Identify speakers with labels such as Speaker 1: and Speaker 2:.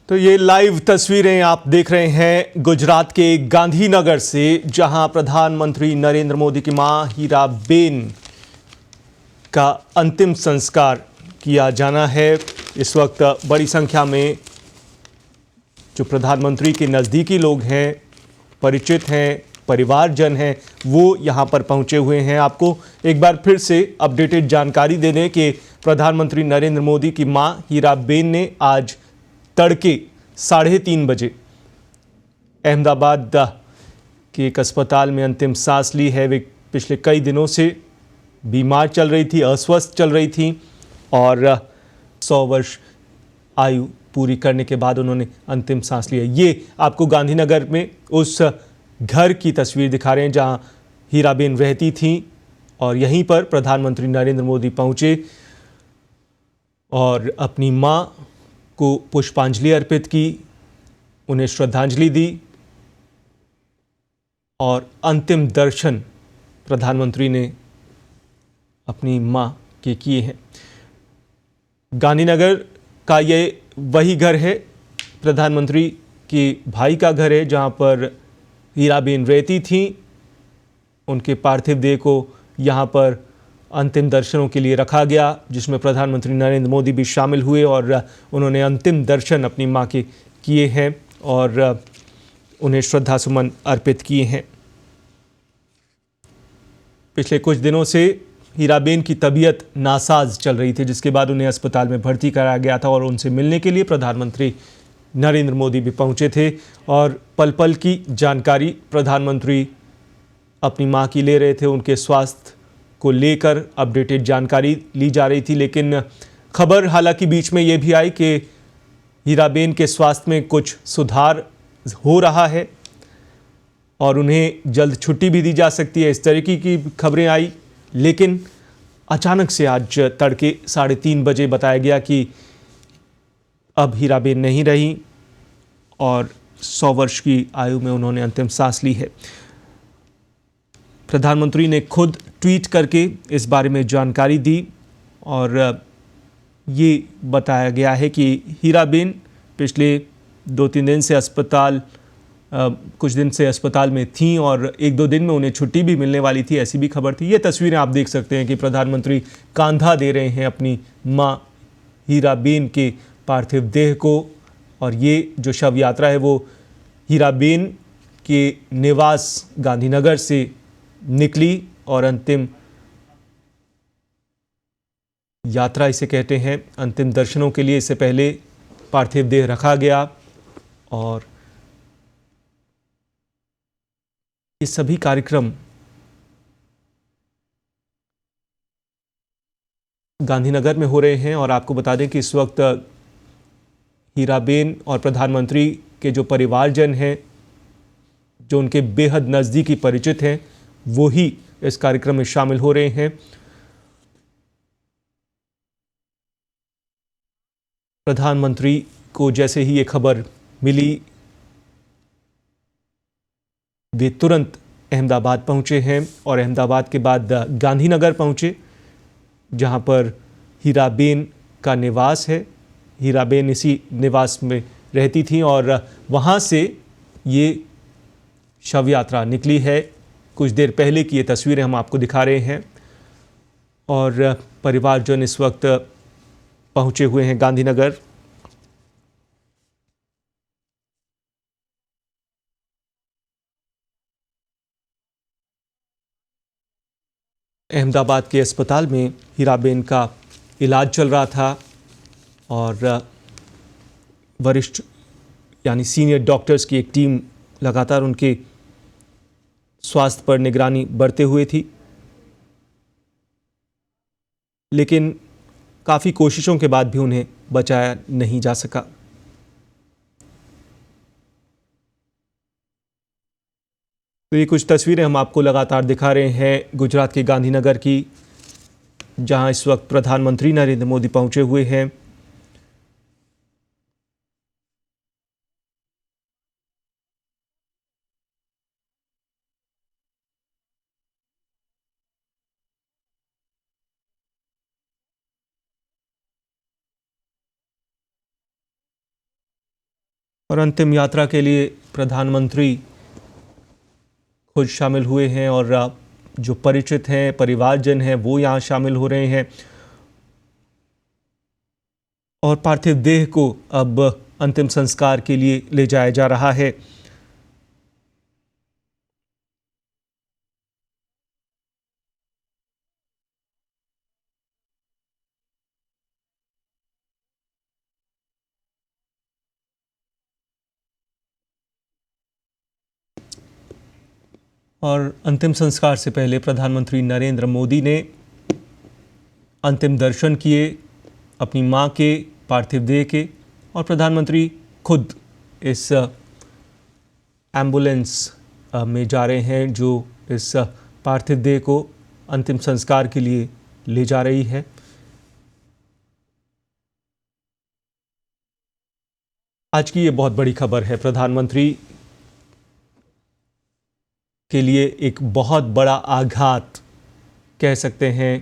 Speaker 1: तो ये लाइव तस्वीरें आप देख रहे हैं गुजरात के गांधीनगर से, जहां प्रधानमंत्री नरेंद्र मोदी की मां हीराबेन का अंतिम संस्कार किया जाना है। इस वक्त बड़ी संख्या में जो प्रधानमंत्री के नज़दीकी लोग हैं, परिचित हैं, परिवारजन हैं, वो यहाँ पर पहुँचे हुए हैं। आपको एक बार फिर से अपडेटेड जानकारी दे दें कि प्रधानमंत्री नरेंद्र मोदी की मां हीराबेन ने आज तड़के 3:30 बजे अहमदाबाद के एक अस्पताल में अंतिम सांस ली है। वे पिछले कई दिनों से बीमार चल रही थी, अस्वस्थ चल रही थी और 100 वर्ष आयु पूरी करने के बाद उन्होंने अंतिम सांस ली है। ये आपको गांधीनगर में उस घर की तस्वीर दिखा रहे हैं जहां हीराबेन रहती थीं और यहीं पर प्रधानमंत्री नरेंद्र मोदी पहुंचे और अपनी मां को पुष्पांजलि अर्पित की, उन्हें श्रद्धांजलि दी और अंतिम दर्शन प्रधानमंत्री ने अपनी मां के किए हैं। गांधीनगर का ये वही घर है, प्रधानमंत्री के भाई का घर है, जहां पर हीराबेन रहती थीं। उनके पार्थिव देह को यहां पर अंतिम दर्शनों के लिए रखा गया, जिसमें प्रधानमंत्री नरेंद्र मोदी भी शामिल हुए और उन्होंने अंतिम दर्शन अपनी मां के किए हैं और उन्हें श्रद्धासुमन अर्पित किए हैं। पिछले कुछ दिनों से हीराबेन की तबीयत नासाज चल रही थी, जिसके बाद उन्हें अस्पताल में भर्ती कराया गया था और उनसे मिलने के लिए प्रधानमंत्री नरेंद्र मोदी भी पहुंचे थे और पल पल की जानकारी प्रधानमंत्री अपनी मां की ले रहे थे। उनके स्वास्थ्य को लेकर अपडेटेड जानकारी ली जा रही थी, लेकिन खबर हालांकि बीच में ये भी आई कि हीराबेन के स्वास्थ्य में कुछ सुधार हो रहा है और उन्हें जल्द छुट्टी भी दी जा सकती है, इस तरीके की खबरें आई। लेकिन अचानक से आज तड़के 3:30 बजे बताया गया कि अब हीराबेन नहीं रही और 100 वर्ष की आयु में उन्होंने अंतिम सांस ली है। प्रधानमंत्री ने खुद ट्वीट करके इस बारे में जानकारी दी और ये बताया गया है कि हीराबेन पिछले 2-3 दिन से कुछ दिन से अस्पताल में थीं और 1-2 दिन में उन्हें छुट्टी भी मिलने वाली थी, ऐसी भी खबर थी। ये तस्वीरें आप देख सकते हैं कि प्रधानमंत्री कांधा दे रहे हैं अपनी मां हीराबेन के पार्थिव देह को और ये जो शव यात्रा है वो हीराबेन के निवास गांधीनगर से निकली और अंतिम यात्रा इसे कहते हैं। अंतिम दर्शनों के लिए इससे पहले पार्थिव देह रखा गया और ये सभी कार्यक्रम गांधीनगर में हो रहे हैं। और आपको बता दें कि इस वक्त हीराबेन और प्रधानमंत्री के जो परिवारजन हैं, जो उनके बेहद नज़दीकी परिचित हैं, वो ही इस कार्यक्रम में शामिल हो रहे हैं। प्रधानमंत्री को जैसे ही ये खबर मिली, वे तुरंत अहमदाबाद पहुंचे हैं और अहमदाबाद के बाद गांधीनगर पहुंचे, जहां पर हीराबेन का निवास है। हीराबेन इसी निवास में रहती थी और वहां से ये शव यात्रा निकली है। कुछ देर पहले की ये तस्वीरें हम आपको दिखा रहे हैं और परिवारजन इस वक्त पहुंचे हुए हैं गांधीनगर। अहमदाबाद के अस्पताल में हीराबेन का इलाज चल रहा था और वरिष्ठ यानी सीनियर डॉक्टर्स की एक टीम लगातार उनके स्वास्थ्य पर निगरानी बरते हुए थी, लेकिन काफ़ी कोशिशों के बाद भी उन्हें बचाया नहीं जा सका। तो ये कुछ तस्वीरें हम आपको लगातार दिखा रहे हैं गुजरात के गांधीनगर की, जहां इस वक्त प्रधानमंत्री नरेंद्र मोदी पहुंचे हुए हैं। और अंतिम यात्रा के लिए प्रधानमंत्री खुद शामिल हुए हैं और जो परिचित हैं, परिवारजन हैं, वो यहाँ शामिल हो रहे हैं और पार्थिव देह को अब अंतिम संस्कार के लिए ले जाया जा रहा है। और अंतिम संस्कार से पहले प्रधानमंत्री नरेंद्र मोदी ने अंतिम दर्शन किए अपनी मां के पार्थिव देह के और प्रधानमंत्री खुद इस एम्बुलेंस में जा रहे हैं जो इस पार्थिव देह को अंतिम संस्कार के लिए ले जा रही है। आज की ये बहुत बड़ी खबर है, प्रधानमंत्री के लिए एक बहुत बड़ा आघात कह सकते हैं